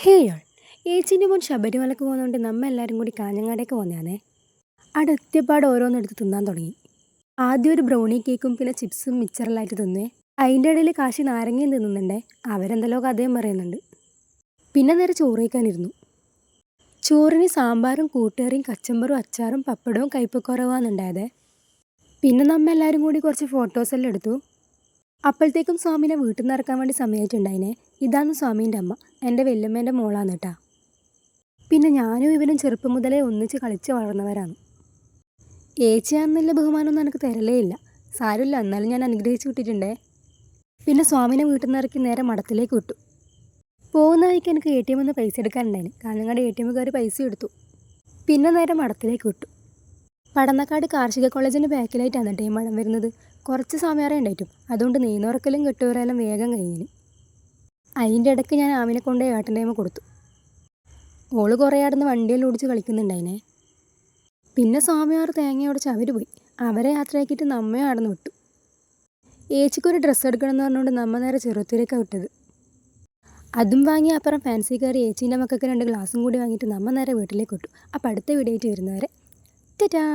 Hey ആൾ ഏച്ചീൻ്റെ മോൻ ശബരിമലക്ക് പോകുന്നതുകൊണ്ട് നമ്മ എല്ലാവരും കൂടി കാഞ്ഞങ്ങാടേക്ക് പോകുന്നതാണേ. അവിടെ എത്തിയപ്പാട് ഓരോന്നെടുത്ത് തിന്നാൻ തുടങ്ങി. ആദ്യം ഒരു ബ്രൗണി കേക്കും പിന്നെ ചിപ്സും മിച്ചറലായിട്ട് തിന്നേ. അതിൻ്റെ ഇടയിൽ കാശി നാരങ്ങയും തിന്നുന്നുണ്ടേ. അവരെന്തെല്ലോ കഥയും പറയുന്നുണ്ട്. പിന്നെ നേരെ ചോറ് കഴിക്കാനിരുന്നു. ചോറിന് സാമ്പാറും കൂട്ടുകറിയും കച്ചമ്പറും അച്ചാറും പപ്പടവും കയ്പക്കുറവാന്നുണ്ടായതേ. പിന്നെ നമ്മ എല്ലാവരും കൂടി കുറച്ച് ഫോട്ടോസെല്ലാം എടുത്തു. അപ്പോഴത്തേക്കും സ്വാമിനെ വീട്ടിൽ നിന്ന് ഇറക്കാൻ വേണ്ടി സമയമായിട്ടുണ്ടായിനെ. ഇതാണ് സ്വാമീൻ്റെ അമ്മ, എൻ്റെ വല്യമ്മേൻ്റെ മോളാണ് കേട്ടാ. പിന്നെ ഞാനും ഇവനും ചെറുപ്പം മുതലേ ഒന്നിച്ച് കളിച്ച് വളർന്നവരാണ്. ഏച്ചിയാണെന്നുള്ള ബഹുമാനമൊന്നും എനിക്ക് തരലേ ഇല്ല. സാരമില്ല, എന്നാലും ഞാൻ അനുഗ്രഹിച്ച് വിട്ടിട്ടുണ്ടേ. പിന്നെ സ്വാമിനെ വീട്ടിൽ നിന്ന് ഇറക്കി നേരെ മഠത്തിലേക്ക് വിട്ടു. പോകുന്ന വഴിക്ക് എനിക്ക് ATM ഒന്ന് പൈസ എടുക്കാനുണ്ടായിന്. കാഞ്ഞങ്ങാട് ATM കയറി പൈസ എടുത്തു. പിന്നെ നേരെ മഠത്തിലേക്ക് വിട്ടു. പടന്നക്കാട് കാർഷിക കോളേജിൻ്റെ ബാക്കിലായിട്ടാണ് കേട്ടോ ഈ മഠം വരുന്നത്. കുറച്ച് സമയമേ ഉണ്ടായിട്ടും, അതുകൊണ്ട് നെയ്യുറക്കലും കെട്ടുകയറലും വേഗം കഴിഞ്ഞിന്. അതിൻ്റെ ഇടയ്ക്ക് ഞാൻ ആമിനെ കൊണ്ട് ഏട്ടൻ്റെ കൊടുത്തു. ഓള് കുറേ ആടുന്ന് വണ്ടിയെല്ലാം ഓടിച്ച് കളിക്കുന്നുണ്ടായിനെ. പിന്നെ സ്വാമിയാർ തേങ്ങയോടിച്ച് അവർ പോയി. അവരെ യാത്രയാക്കിയിട്ട് നമ്മയും ആടുന്ന് വിട്ടു. ഏച്ചിക്കൊരു ഡ്രസ്സ് എടുക്കണം എന്ന് പറഞ്ഞുകൊണ്ട് നമ്മ നേരെ ചെറുത്തൂരേക്കാണ് വിട്ടത്. അതും വാങ്ങി അപ്പുറം ഫാൻസി കയറി ഏച്ചീൻ്റെ മക്കൾക്ക് 2 ഗ്ലാസും കൂടി വാങ്ങിയിട്ട് നമ്മ നേരെ വീട്ടിലേക്ക് വിട്ടു. അപ്പോൾ അടുത്ത വീഡിയോ ആയിട്ട് വരുന്നവരെ ടാറ്റാ.